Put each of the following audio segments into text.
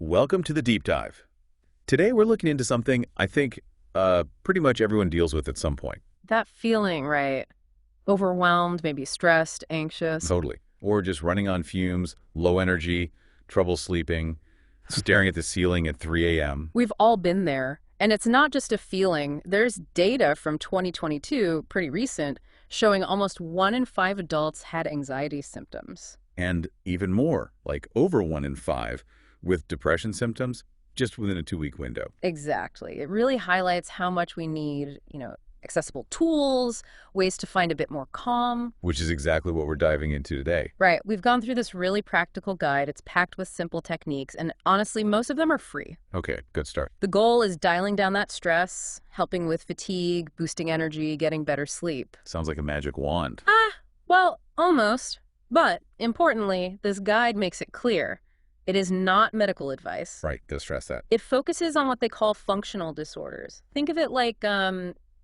Welcome to the deep dive. Today we're looking into something I think pretty much everyone deals with at some point. That feeling, right? Overwhelmed, maybe stressed, anxious. Totally. Or just running on fumes, low energy, trouble sleeping, staring at the ceiling at 3 a.m. We've all been there. And it's not just a feeling. There's data from 2022, pretty recent, showing almost 1 in 5 adults had anxiety symptoms. And even more, like over 1 in 5 with depression symptoms just within a 2-week window. Exactly. It really highlights how much we need, accessible tools, ways to find a bit more calm. Which is exactly what we're diving into today. Right. We've gone through this really practical guide. It's packed with simple techniques, and honestly, most of them are free. Okay, good start. The goal is dialing down that stress, helping with fatigue, boosting energy, getting better sleep. Sounds like a magic wand. Well, almost. But importantly, this guide makes it clear. It is not medical advice. Right, gotta stress that. It focuses on what they call functional disorders. Think of it like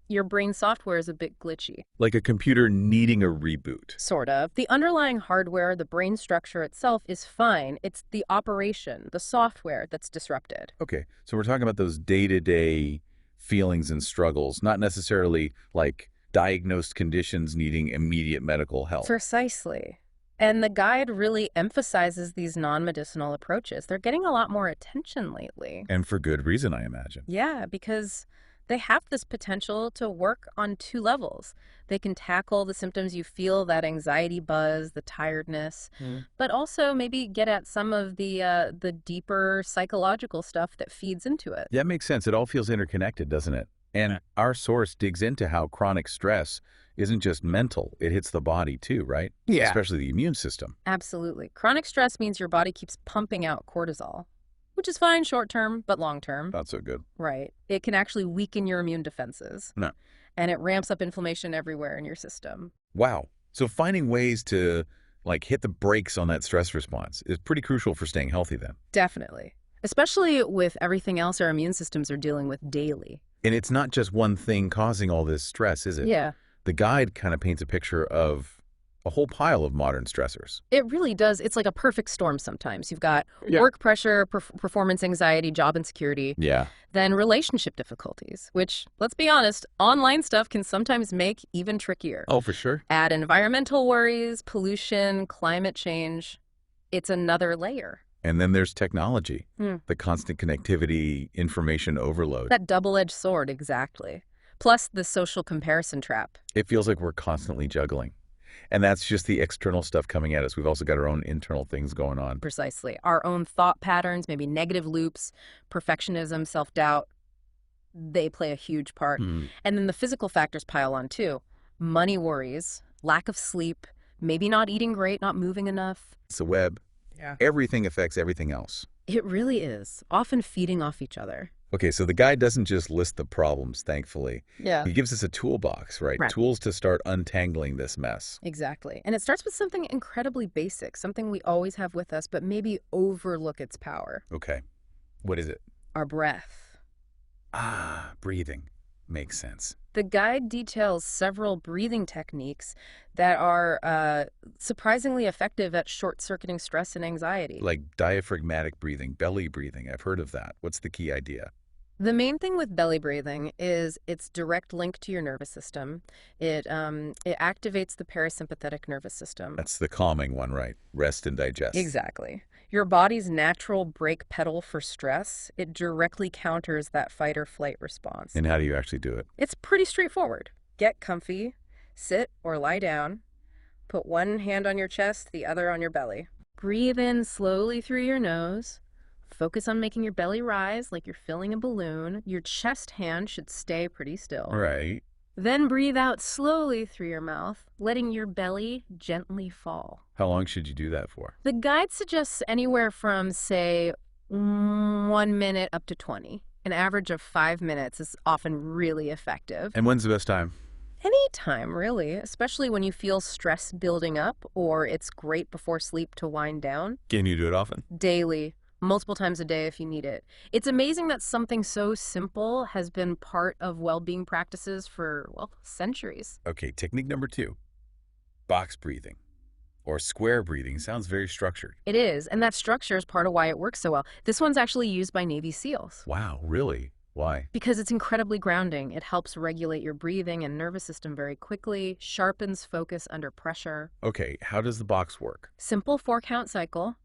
your brain software is a bit glitchy. Like a computer needing a reboot. Sort of. The underlying hardware, the brain structure itself is fine. It's the operation, the software that's disrupted. Okay, so we're talking about those day-to-day feelings and struggles, not necessarily like diagnosed conditions needing immediate medical help. Precisely. And the guide really emphasizes these non-medicinal approaches. They're getting a lot more attention lately. And for good reason, I imagine. Yeah, because they have this potential to work on 2 levels. They can tackle the symptoms you feel, that anxiety buzz, the tiredness, but also maybe get at some of the deeper psychological stuff that feeds into it. That makes sense. It all feels interconnected, doesn't it? And our source digs into how chronic stress isn't just mental. It hits the body too, right? Yeah. Especially the immune system. Absolutely. Chronic stress means your body keeps pumping out cortisol, which is fine short term, but long term. Not so good. Right. It can actually weaken your immune defenses. No. And it ramps up inflammation everywhere in your system. Wow. So finding ways to hit the brakes on that stress response is pretty crucial for staying healthy then. Definitely. Especially with everything else our immune systems are dealing with daily. And it's not just one thing causing all this stress, is it? Yeah. The guide kind of paints a picture of a whole pile of modern stressors. It really does. It's like a perfect storm sometimes. You've got work pressure, performance anxiety, job insecurity. Yeah. Then relationship difficulties, which, let's be honest, online stuff can sometimes make even trickier. Oh, for sure. Add environmental worries, pollution, climate change. It's another layer. And then there's technology, the constant connectivity, information overload. That double-edged sword, exactly. Plus the social comparison trap. It feels like we're constantly juggling. And that's just the external stuff coming at us. We've also got our own internal things going on. Precisely. Our own thought patterns, maybe negative loops, perfectionism, self-doubt, they play a huge part. And then the physical factors pile on too. Money worries, lack of sleep, maybe not eating great, not moving enough. It's a web. Yeah. Everything affects everything else. It really is, often feeding off each other. Okay, so the guide doesn't just list the problems, thankfully. Yeah. He gives us a toolbox, right? Tools to start untangling this mess. Exactly. And it starts with something incredibly basic, something we always have with us, but maybe overlook its power. Okay. What is it? Our breath. Breathing. Makes sense. The guide details several breathing techniques that are surprisingly effective at short-circuiting stress and anxiety. Like diaphragmatic breathing, belly breathing. I've heard of that. What's the key idea? The main thing with belly breathing is its direct link to your nervous system. It activates the parasympathetic nervous system. That's the calming one, right? Rest and digest. Exactly. Your body's natural brake pedal for stress, it directly counters that fight or flight response. And how do you actually do it? It's pretty straightforward. Get comfy, sit or lie down, put one hand on your chest, the other on your belly. Breathe in slowly through your nose. Focus on making your belly rise like you're filling a balloon. Your chest hand should stay pretty still. Right. Then breathe out slowly through your mouth, letting your belly gently fall. How long should you do that for? The guide suggests anywhere from, say, 1 minute up to 20. An average of 5 minutes is often really effective. And when's the best time? Anytime, really, especially when you feel stress building up, or it's great before sleep to wind down. Can you do it often? Daily. Multiple times a day if you need it. It's amazing that something so simple has been part of well-being practices for, well, centuries. Okay, technique number 2, box breathing. Or square breathing sounds very structured. It is, and that structure is part of why it works so well. This one's actually used by Navy SEALs. Wow, really? Why? Because it's incredibly grounding. It helps regulate your breathing and nervous system very quickly, sharpens focus under pressure. Okay, how does the box work? Simple 4-count cycle.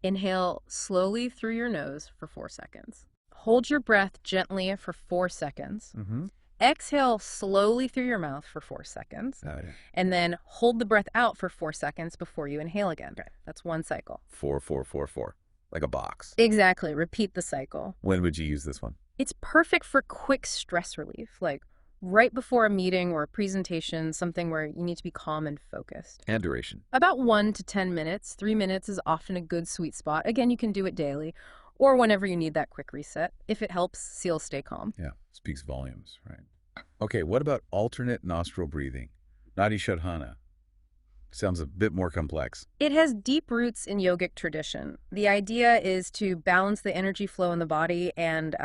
Inhale slowly through your nose for 4 seconds. Hold your breath gently for 4 seconds. Mm-hmm. Exhale slowly through your mouth for 4 seconds. Got it. And then hold the breath out for 4 seconds before you inhale again. That's 1 cycle. 4, 4, 4, 4. Like a box. Exactly. Repeat the cycle. When would you use this one? It's perfect for quick stress relief, like right before a meeting or a presentation, something where you need to be calm and focused. And duration? About 1 to 10 minutes. 3 minutes is often a good sweet spot. Again, you can do it daily or whenever you need that quick reset. If it helps, SEALs stay calm. Yeah, speaks volumes, right? Okay, what about alternate nostril breathing? Nadi Shodhana. Sounds a bit more complex. It has deep roots in yogic tradition. The idea is to balance the energy flow in the body and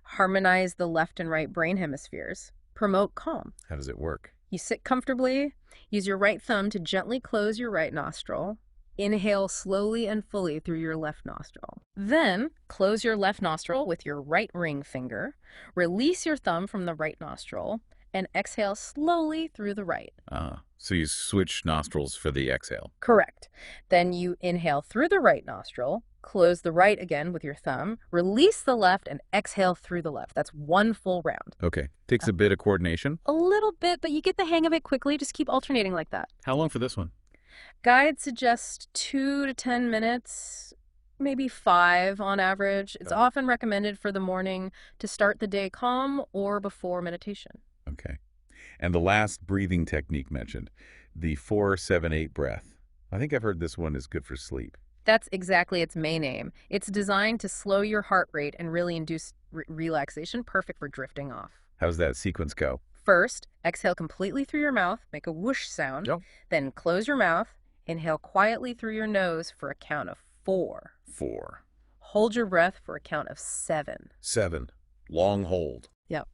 harmonize the left and right brain hemispheres. Promote calm. How does it work? You sit comfortably, use your right thumb to gently close your right nostril. Inhale slowly and fully through your left nostril. Then, close your left nostril with your right ring finger. Release your thumb from the right nostril and exhale slowly through the right. So you switch nostrils for the exhale. Correct. Then you inhale through the right nostril, close the right again with your thumb, release the left, and exhale through the left. That's 1 full round. Okay, takes a bit of coordination. A little bit, but you get the hang of it quickly. Just keep alternating like that. How long for this one? Guide suggests 2 to 10 minutes, maybe 5 on average. It's often recommended for the morning to start the day calm or before meditation. Okay. And the last breathing technique mentioned, the 4-7-8 breath. I think I've heard this one is good for sleep. That's exactly its main aim. It's designed to slow your heart rate and really induce relaxation, perfect for drifting off. How's that sequence go? First, exhale completely through your mouth, make a whoosh sound. Yep. Then close your mouth, inhale quietly through your nose for a count of 4. 4. Hold your breath for a count of 7. 7. Long hold. Yep.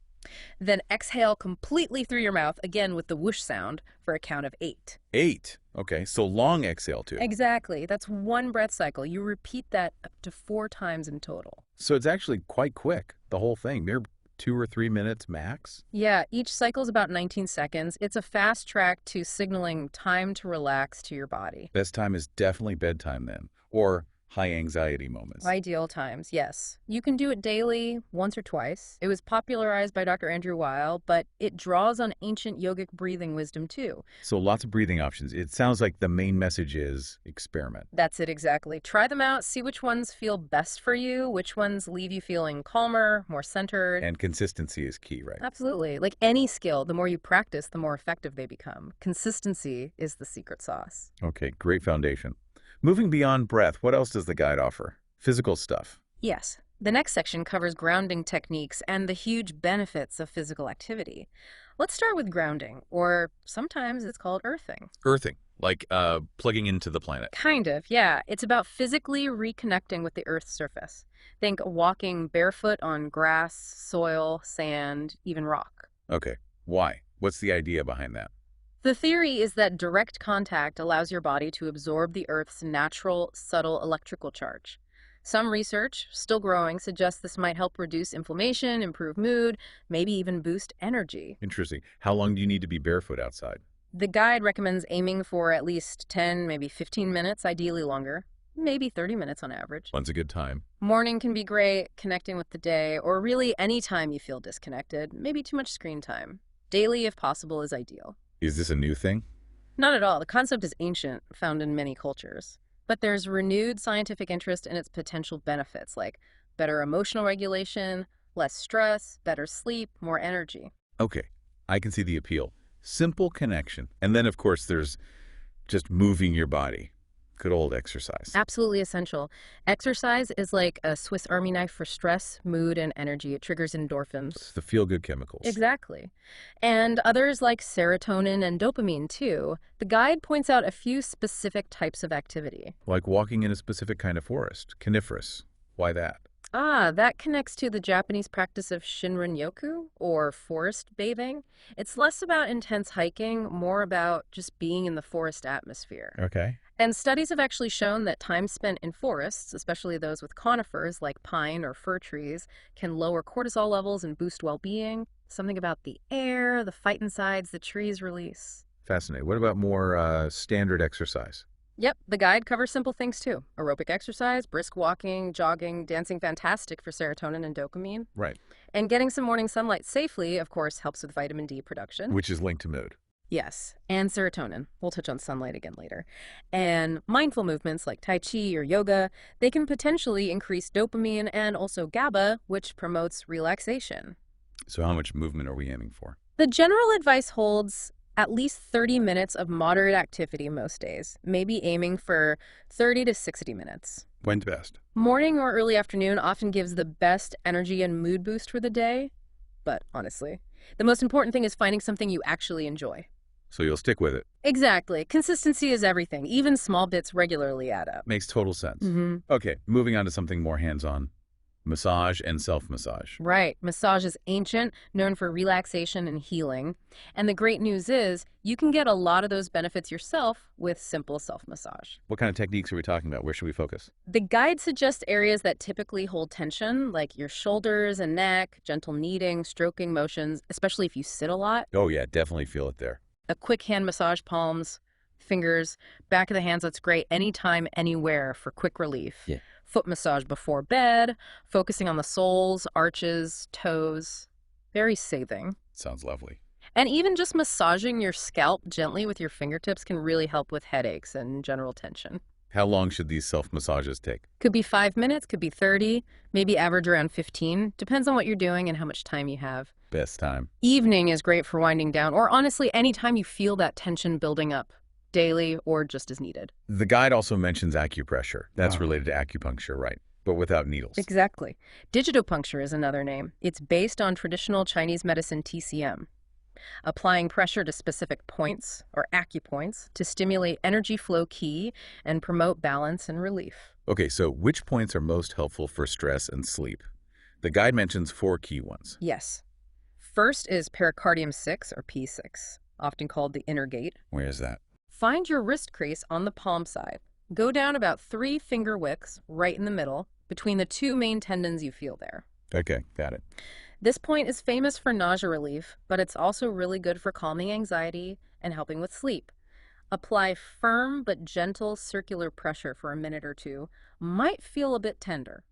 Then exhale completely through your mouth, again with the whoosh sound, for a count of 8. 8. Okay, so long exhale too. Exactly. That's 1 breath cycle. You repeat that up to 4 times in total. So it's actually quite quick, the whole thing. Mere 2 or 3 minutes max? Yeah, each cycle is about 19 seconds. It's a fast track to signaling time to relax to your body. Best time is definitely bedtime then, or high anxiety moments. Ideal times, yes. You can do it daily, once or twice. It was popularized by Dr. Andrew Weil, but it draws on ancient yogic breathing wisdom too. So lots of breathing options. It sounds like the main message is experiment. That's it exactly. Try them out, see which ones feel best for you, which ones leave you feeling calmer, more centered. And consistency is key, right? Absolutely. Like any skill, the more you practice, the more effective they become. Consistency is the secret sauce. Okay, great foundation. Moving beyond breath, what else does the guide offer? Physical stuff. Yes. The next section covers grounding techniques and the huge benefits of physical activity. Let's start with grounding, or sometimes it's called earthing. Earthing, like plugging into the planet. Kind of, yeah. It's about physically reconnecting with the Earth's surface. Think walking barefoot on grass, soil, sand, even rock. Okay, why? What's the idea behind that? The theory is that direct contact allows your body to absorb the Earth's natural, subtle electrical charge. Some research, still growing, suggests this might help reduce inflammation, improve mood, maybe even boost energy. Interesting. How long do you need to be barefoot outside? The guide recommends aiming for at least 10, maybe 15 minutes, ideally longer, maybe 30 minutes on average. When's a good time? Morning can be great, connecting with the day, or really any time you feel disconnected, maybe too much screen time. Daily, if possible, is ideal. Is this a new thing? Not at all. The concept is ancient, found in many cultures. But there's renewed scientific interest in its potential benefits, like better emotional regulation, less stress, better sleep, more energy. Okay, I can see the appeal. Simple connection. And then, of course, there's just moving your body. Good old exercise. Absolutely essential. Exercise is like a Swiss Army knife for stress, mood, and energy. It triggers endorphins. It's the feel-good chemicals. Exactly. And others like serotonin and dopamine, too. The guide points out a few specific types of activity. Like walking in a specific kind of forest. Coniferous. Why that? Ah, that connects to the Japanese practice of Shinrin-yoku, or forest bathing. It's less about intense hiking, more about just being in the forest atmosphere. Okay. And studies have actually shown that time spent in forests, especially those with conifers like pine or fir trees, can lower cortisol levels and boost well-being. Something about the air, the phytoncides the trees release. Fascinating. What about more standard exercise? Yep, the guide covers simple things too. Aerobic exercise, brisk walking, jogging, dancing, fantastic for serotonin and dopamine. Right. And getting some morning sunlight safely, of course, helps with vitamin D production. Which is linked to mood. Yes, and serotonin. We'll touch on sunlight again later. And mindful movements like Tai Chi or yoga, they can potentially increase dopamine and also GABA, which promotes relaxation. So how much movement are we aiming for? The general advice holds at least 30 minutes of moderate activity most days, maybe aiming for 30 to 60 minutes. When's best? Morning or early afternoon often gives the best energy and mood boost for the day, but honestly, the most important thing is finding something you actually enjoy. So you'll stick with it. Exactly. Consistency is everything. Even small bits regularly add up. Makes total sense. Mm-hmm. Okay, moving on to something more hands-on. Massage and self-massage. Right. Massage is ancient, known for relaxation and healing. And the great news is you can get a lot of those benefits yourself with simple self-massage. What kind of techniques are we talking about? Where should we focus? The guide suggests areas that typically hold tension, like your shoulders and neck, gentle kneading, stroking motions, especially if you sit a lot. Oh yeah, definitely feel it there. A quick hand massage, palms, fingers, back of the hands, that's great anytime, anywhere for quick relief. Yeah. Foot massage before bed, focusing on the soles, arches, toes. Very soothing. Sounds lovely. And even just massaging your scalp gently with your fingertips can really help with headaches and general tension. How long should these self-massages take? Could be 5 minutes, could be 30, maybe average around 15. Depends on what you're doing and how much time you have. Best time. Evening is great for winding down, or honestly, anytime you feel that tension building up, daily or just as needed. The guide also mentions acupressure. That's Oh. related to acupuncture, right? But without needles. Exactly. Digitopuncture is another name. It's based on traditional Chinese medicine TCM, applying pressure to specific points or acupoints to stimulate energy flow key and promote balance and relief. Okay, so which points are most helpful for stress and sleep? The guide mentions 4 key ones. Yes. First is pericardium 6 or P6, often called the inner gate. Where is that? Find your wrist crease on the palm side. Go down about 3 finger widths right in the middle between the 2 main tendons you feel there. Okay, got it. This point is famous for nausea relief, but it's also really good for calming anxiety and helping with sleep. Apply firm but gentle circular pressure for a minute or two. Might feel a bit tender.